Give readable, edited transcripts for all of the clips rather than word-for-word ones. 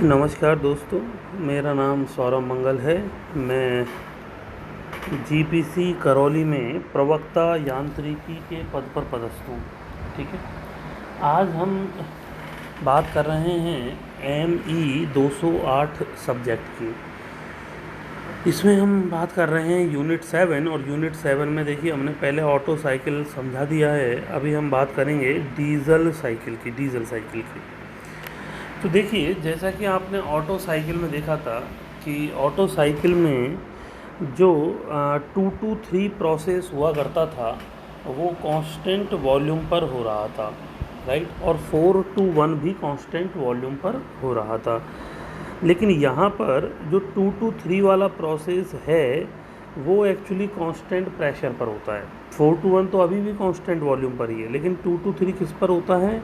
नमस्कार दोस्तों, मेरा नाम सौरभ मंगल है। मैं जीपीसी करौली में प्रवक्ता यांत्रिकी के पद पर पदस्थ हूँ। ठीक है, आज हम बात कर रहे हैं ME 208 सब्जेक्ट की। इसमें हम बात कर रहे हैं यूनिट 7, और यूनिट 7 में देखिए हमने पहले ऑटो साइकिल समझा दिया है। अभी हम बात करेंगे डीजल साइकिल की। तो देखिए, जैसा कि आपने ऑटो साइकिल में देखा था कि ऑटो साइकिल में जो 2 to 3 प्रोसेस हुआ करता था वो कांस्टेंट वॉल्यूम पर हो रहा था, राइट, और 4 to 1 भी कांस्टेंट वॉल्यूम पर हो रहा था। लेकिन यहाँ पर जो 2 to 3 वाला प्रोसेस है वो एक्चुअली कांस्टेंट प्रेशर पर होता है। 4 to 1 तो अभी भी कांस्टेंट वॉल्यूम पर ही है, लेकिन 2 to 3 किस पर होता है?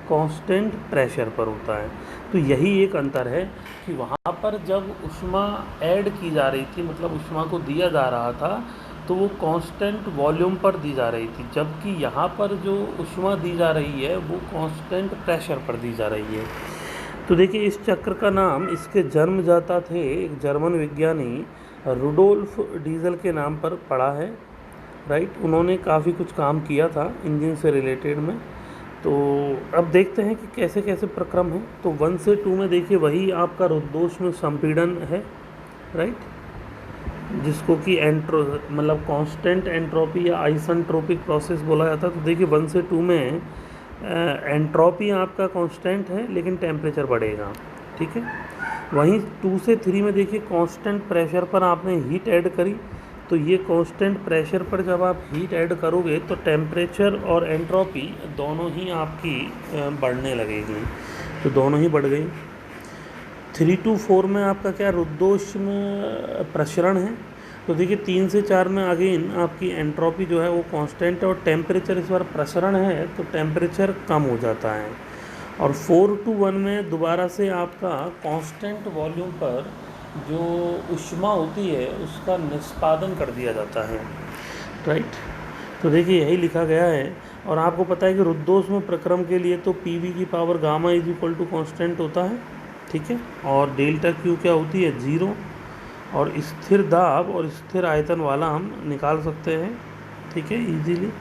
कांस्टेंट प्रेशर पर होता है। तो यही एक अंतर है कि वहाँ पर जब ऊष्मा ऐड की जा रही थी, मतलब ऊष्मा को दिया जा रहा था, तो वो कांस्टेंट वॉल्यूम पर दी जा रही थी, जबकि यहाँ पर जो ऊष्मा दी जा रही है वो कांस्टेंट प्रेशर पर दी जा रही है। तो देखिए, इस चक्र का नाम इसके जन्मदाता थे एक जर्मन विज्ञानी रुडोल्फ डीजल के नाम पर पड़ा है, राइट। उन्होंने काफ़ी कुछ काम किया था इंजन से रिलेटेड में। तो अब देखते हैं कि कैसे कैसे प्रक्रम है। तो 1 से 2 में देखिए वही आपका रुद्धोष्म में संपीड़न है, राइट, जिसको कि मतलब कांस्टेंट एंट्रोपी या आइसेंट्रोपिक प्रोसेस बोला जाता है। तो देखिए 1 से 2 में एंट्रोपी आपका कांस्टेंट है, लेकिन टेम्परेचर बढ़ेगा, ठीक है। वहीं 2 से 3 में देखिए कांस्टेंट प्रेशर पर आपने हीट ऐड करी, तो ये कांस्टेंट प्रेशर पर जब आप हीट ऐड करोगे तो टेम्परेचर और एंट्रोपी दोनों ही आपकी बढ़ने लगेगी, तो दोनों ही बढ़ गई। 3 to 4 में आपका क्या रुद्धोष्म प्रसरण है। तो देखिए 3 से 4 में अगेन आपकी एंट्रोपी जो है वो कांस्टेंट है, और टेम्परेचर इस बार प्रसरण है तो टेम्परेचर कम हो जाता है। और 4 to 1 में दोबारा से आपका कांस्टेंट वॉल्यूम पर जो ऊष्मा होती है उसका निष्पादन कर दिया जाता है, राइट। तो देखिए यही लिखा गया है। और आपको पता है कि रुद्धोष्म प्रक्रम के लिए तो PV की power gamma is equal to constant होता है, ठीक है। और डेल्टा क्यू क्या होती है? 0। और स्थिर दाब और स्थिर आयतन वाला हम निकाल सकते हैं, ठीक है, इजीली।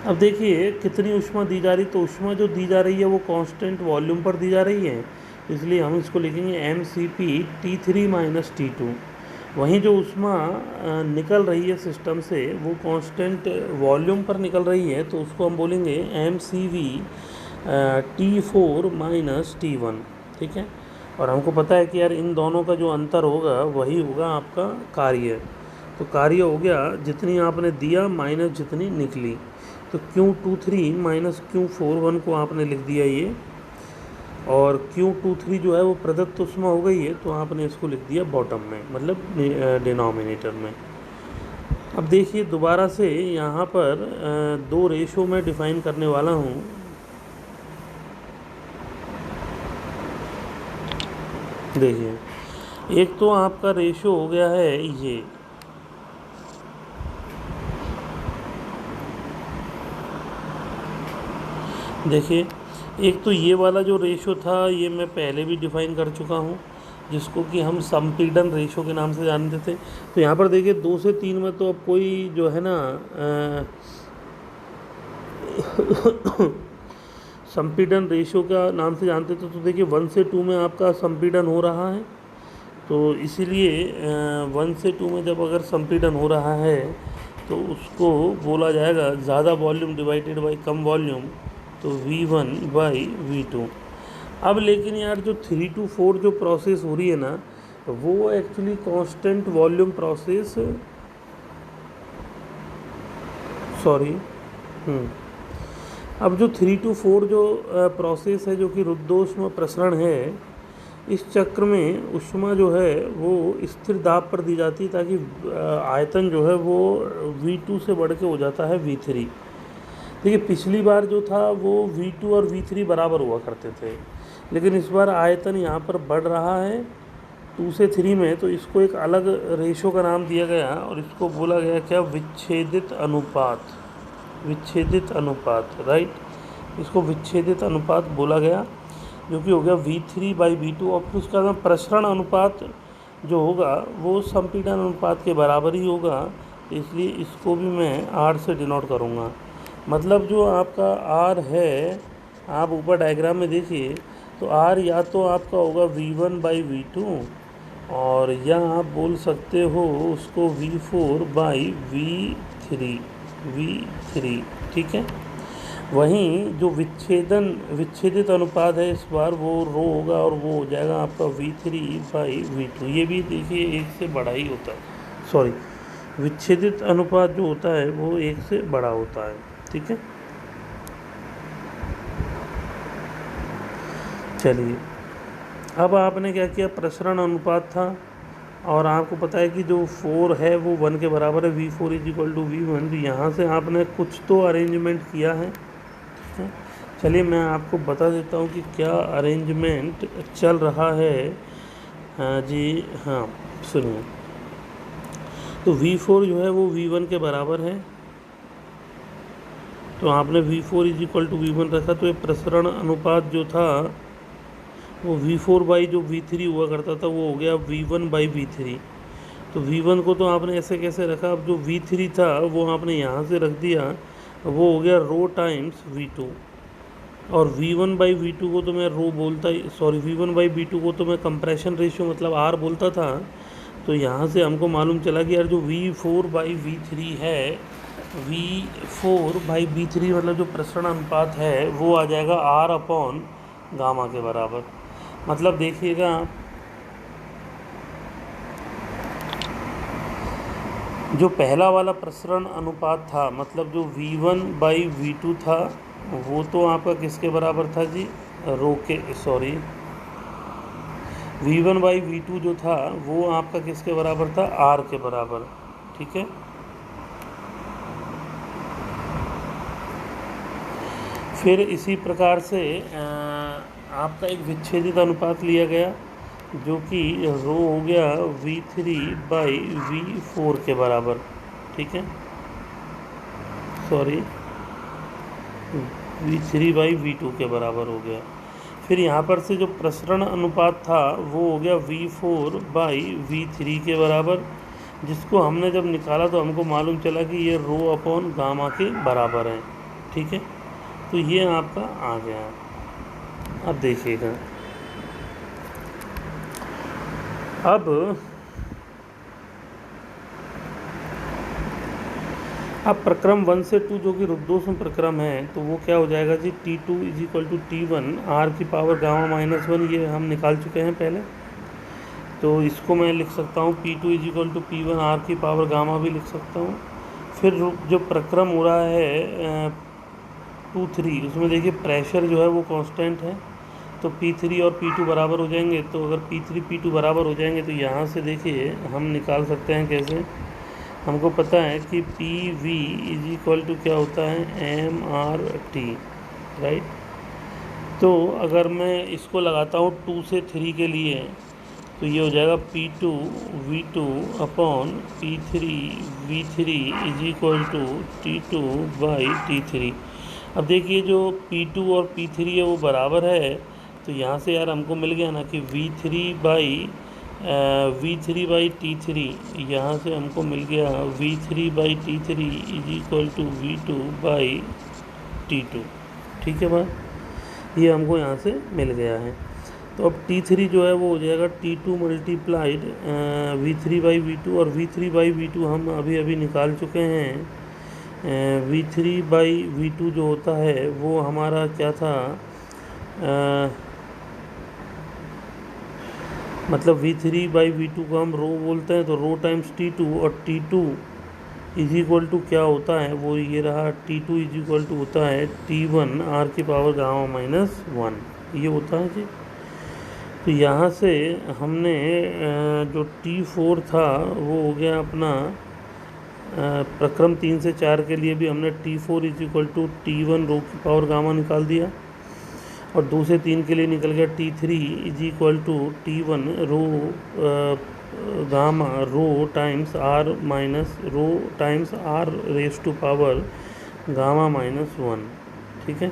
अब देखिए कितनी ऊष्मा दी जा रही, तो ऊष्मा जो दी जा रही है वो कांस्टेंट वॉल्यूम पर दी जा रही है, इसलिए हम इसको लिखेंगे mCp T3 माइनस T2। वहीं जो ऊष्मा निकल रही है सिस्टम से वो कांस्टेंट वॉल्यूम पर निकल रही है, तो उसको हम बोलेंगे mCv T4 माइनस T1, ठीक है। और हमको पता है कि यार इन दोनों का जो अंतर होगा वही होगा आपका कार्य। तो कार्य हो गया जितनी आपने दिया माइनस जितनी निकली। तो Q23 माइनस Q41 को आपने लिख दिया ये, और Q23 जो है वो प्रदत्त ऊष्मा हो गई है, तो आपने इसको लिख दिया बॉटम में, मतलब डिनोमिनेटर में। अब देखिए दोबारा से यहाँ पर 2 रेशो में डिफाइन करने वाला हूँ। देखिए एक तो आपका रेशो हो गया है ये, देखिए एक तो ये वाला जो रेशो था ये मैं पहले भी डिफाइन कर चुका हूँ, जिसको कि हम संपीड़न रेशो के नाम से जानते थे। तो यहाँ पर देखिए 2 से 3 में तो अब कोई जो है ना संपीड़न रेशो का नाम से जानते थे। तो देखिए 1 से 2 में आपका संपीड़न हो रहा है, तो इसीलिए 1 से 2 में जब अगर संपीड़न हो रहा है तो उसको बोला जाएगा ज़्यादा volume divided by come volume, तो V1 बाई V2। अब लेकिन यार जो 3 to 4 जो प्रोसेस हो रही है ना, वो actually constant volume process, sorry, अब जो 3 to 4 जो प्रोसेस है जो कि रुद्धोष्म प्रसरण है, इस चक्र में ऊष्मा जो है वो स्थिर दाब पर दी जाती है, ताकि आयतन जो है वो V2 से बढ़ के हो जाता है V3। देखिए पिछली बार जो था वो V2 और V3 बराबर हुआ करते थे, लेकिन इस बार आयतन यहाँ पर बढ़ रहा है 2 से 3 में, तो इसको एक अलग रेशो का नाम दिया गया और इसको बोला गया क्या? विच्छेदित अनुपात, राइट, इसको विच्छेदित अनुपात बोला गया। जो कि हो गया V3/V2, और फिर उसका प्रसरण अनुपात जो होगा वो संपीड़न अनुपात के बराबर ही होगा, इसलिए इसको भी मैं R से डिनोट करूँगा। मतलब जो आपका R है, आप ऊपर डायग्राम में देखिए तो R या तो आपका होगा V1/V2, और या आप बोल सकते हो उसको V4/V3, ठीक है। वहीं जो विच्छेदित अनुपात है इस बार वो रो होगा, और वो हो जाएगा आपका V3/V2। ये भी देखिए एक से बड़ा ही होता है, सॉरी, विच्छेदित अनुपात जो होता है वो एक से बड़ा होता है, ठीक है। चलिए, अब आपने क्या किया, प्रसरण अनुपात था और आपको पता है कि जो 4 है वो 1 के बराबर है, V4/V1। तो यहाँ से आपने कुछ तो अरेंजमेंट किया है। चलिए मैं आपको बता देता हूँ कि क्या अरेंजमेंट चल रहा है। जी हाँ, सुनिए। तो V4 जो है वो V1 के बराबर है, तो आपने V4/V1 रखा, तो ये प्रसरण अनुपात जो था वो V4 जो V3 हुआ करता था वो हो गया V1/V3। तो V1 को तो आपने ऐसे कैसे रखा, अब जो V3 था वो आपने यहाँ से रख दिया, वो हो गया रो टाइम्स V2। और V1/V2 को तो मैं रो बोलता ही, सॉरी, V1/V2 को तो मैं कंप्रेशन रेशियो मतलब R बोलता था। तो यहाँ से हमको मालूम चला कि यार जो V4/V3 है, V4/V3 मतलब जो प्रसरण अनुपात है वो आ जाएगा R/गामा के बराबर। मतलब देखिएगा, जो पहला वाला प्रसरण अनुपात था, मतलब जो V1/V2 था, वो तो आपका किसके बराबर था जी, रो के, सॉरी, V1/V2 जो था वो आपका किसके बराबर था, R के बराबर, ठीक है। फिर इसी प्रकार से आपका एक विच्छेदित अनुपात लिया गया जो कि रो हो गया V3/V4 के बराबर, ठीक है, सॉरी, V3/V2 के बराबर हो गया। फिर यहाँ पर से जो प्रसरण अनुपात था वो हो गया V4/V3 के बराबर, जिसको हमने जब निकाला तो हमको मालूम चला कि ये रो/गामा के बराबर है, ठीक है। तो ये आपका आ गया। अब देखिएगा, अब प्रक्रम 1 से 2 जो कि रुद्धोष्म प्रक्रम है, तो वो क्या हो जाएगा जी, T2 = T1 R⁻⁻1, ये हम निकाल चुके हैं पहले। तो इसको मैं लिख सकता हूँ P2 = P1 R⁻⁻, भी लिख सकता हूँ। फिर जो प्रक्रम हो रहा है 2-3, उसमें देखिए प्रेशर जो है वो कांस्टेंट है, तो P3 और P2 बराबर हो जाएंगे। तो अगर P3 P2 बराबर हो जाएंगे तो यहाँ से देखिए हम निकाल सकते हैं कैसे। हमको पता है कि PV = क्या होता है, MRT, राइट। तो अगर मैं इसको लगाता हूँ 2 से 3 के लिए, तो ये हो जाएगा P2V2/P3V3 = T2/T3। अब देखिए जो P2 और P3 है वो बराबर है, तो यहाँ से यार हमको मिल गया ना कि V3/T3, यहाँ से हमको मिल गया V3/T3 = V2/T2, ठीक है बात, ये हमको यहाँ से मिल गया है। तो अब T3 जो है वो हो जाएगा T2 × V3/V2, और V3/V2 हम अभी अभी निकाल चुके हैं। V3/V2 जो होता है वो हमारा क्या था, मतलब V3/V2 को हम रो बोलते हैं, तो रो टाइम्स T2, और T2 = क्या होता है, वो ये रहा, T2 = होता है T1 R⁻⁻1, ये होता है जी। तो यहाँ से हमने जो T4 था वो हो गया अपना, प्रक्रम 3 से 4 के लिए भी हमने T4 = T1 R⁻⁻ निकाल दिया, और 2 से 3 के लिए निकल गया T3 = T1 R⁻⁻ R⁻⁻1, ठीक है।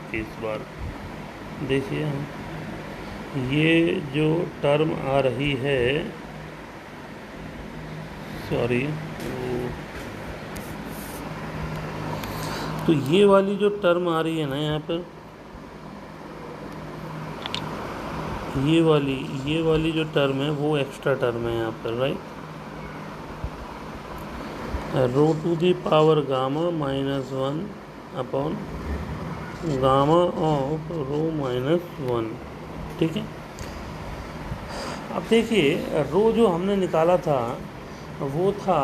आपके इस बार देखिए, ये जो टर्म आ रही है, सॉरी, तो ये वाली जो टर्म आ रही है ना यहाँ पर, ये वाली जो टर्म है वो एक्स्ट्रा टर्म है यहाँ पर, right. Rho to the power gamma -1 upon gamma of rho -1, ठीक है। अब देखिए, रो जो हमने निकाला था वो था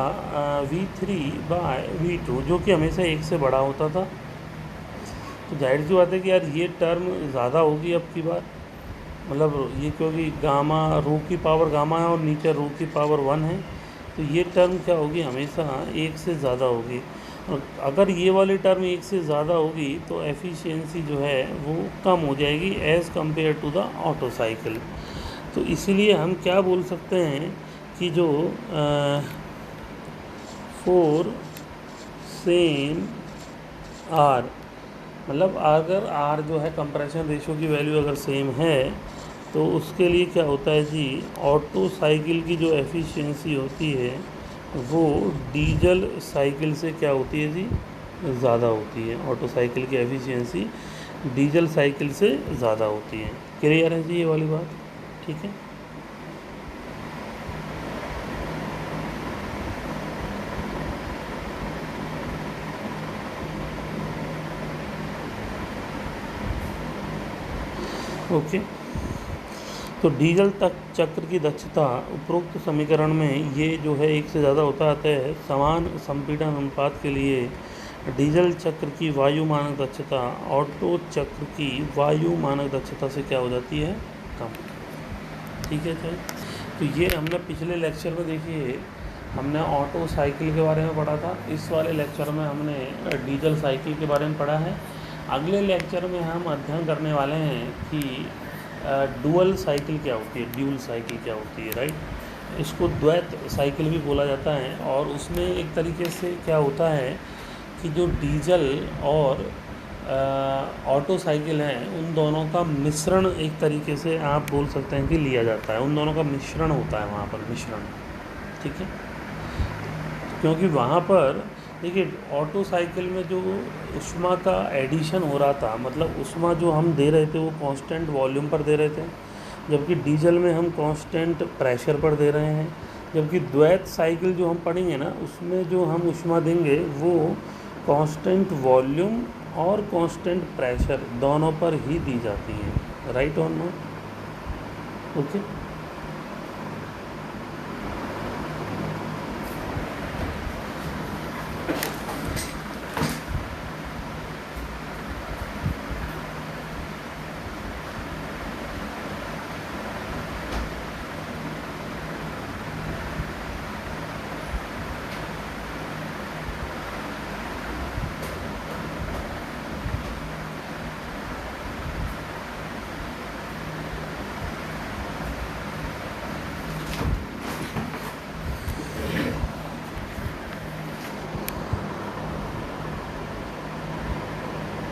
V3/V2, जो कि हमेशा 1 से बड़ा होता था। तो जाहिर सी बात है कि यार ये टर्म ज़्यादा होगी अब की बार, मतलब ये क्योंकि गामा रो की पावर गामा है और नीचे रो की पावर 1 है, तो ये टर्म क्या होगी, हमेशा 1 से ज़्यादा होगी। और अगर ये वाली टर्म 1 से ज़्यादा होगी तो एफिशिएंसी जो है वो कम हो जाएगी as compare to the auto cycle. तो इसीलिए हम क्या बोल सकते हैं कि जो 4 सेम आर, मतलब अगर आर जो है कंप्रेशन रेशियो की वैल्यू अगर सेम है तो उसके लिए क्या होता है जी, ऑटो साइकिल की जो एफिशिएंसी होती है वो डीजल साइकिल से क्या होती है जी, ज़्यादा होती है। ऑटो साइकिल की एफिशिएंसी डीजल साइकिल से ज़्यादा होती है। क्लियर है जी ये वाली बात, ठीक है। ओके, तो डीजल तक चक्र की दक्षता उपरोक्त समीकरण में ये जो है 1 से ज़्यादा होता आता है। समान संपीड़न अनुपात के लिए डीजल चक्र की वायु मानक दक्षता ऑटो चक्र की वायु मानक दक्षता से क्या हो जाती है, कम, ठीक है सर। तो ये हमने पिछले लेक्चर में देखिए हमने ऑटो साइकिल के बारे में पढ़ा था, इस वाले लेक्चर में हमने डीजल साइकिल के बारे में पढ़ा है। अगले लेक्चर में हम अध्ययन करने वाले हैं कि डुअल साइकिल क्या होती है, ड्यूल साइकिल क्या होती है, राइट। इसको द्वैत साइकिल भी बोला जाता है। और उसमें एक तरीके से क्या होता है कि जो डीजल और ऑटो साइकिल हैं उन दोनों का मिश्रण एक तरीके से आप बोल सकते हैं कि लिया जाता है, उन दोनों का मिश्रण होता है वहाँ पर, मिश्रण, ठीक है। क्योंकि वहाँ पर देखिए ऑटो साइकिल में जो ऊष्मा का एडिशन हो रहा था, मतलब ऊष्मा जो हम दे रहे थे वो कांस्टेंट वॉल्यूम पर दे रहे थे, जबकि डीजल में हम कांस्टेंट प्रेशर पर दे रहे हैं। जबकि द्वैत साइकिल जो हम पढ़ेंगे ना उसमें जो हम ऊष्मा देंगे वो कांस्टेंट वॉल्यूम और कांस्टेंट प्रेशर दोनों पर ही दी जाती है, राइट और नॉट, ओके।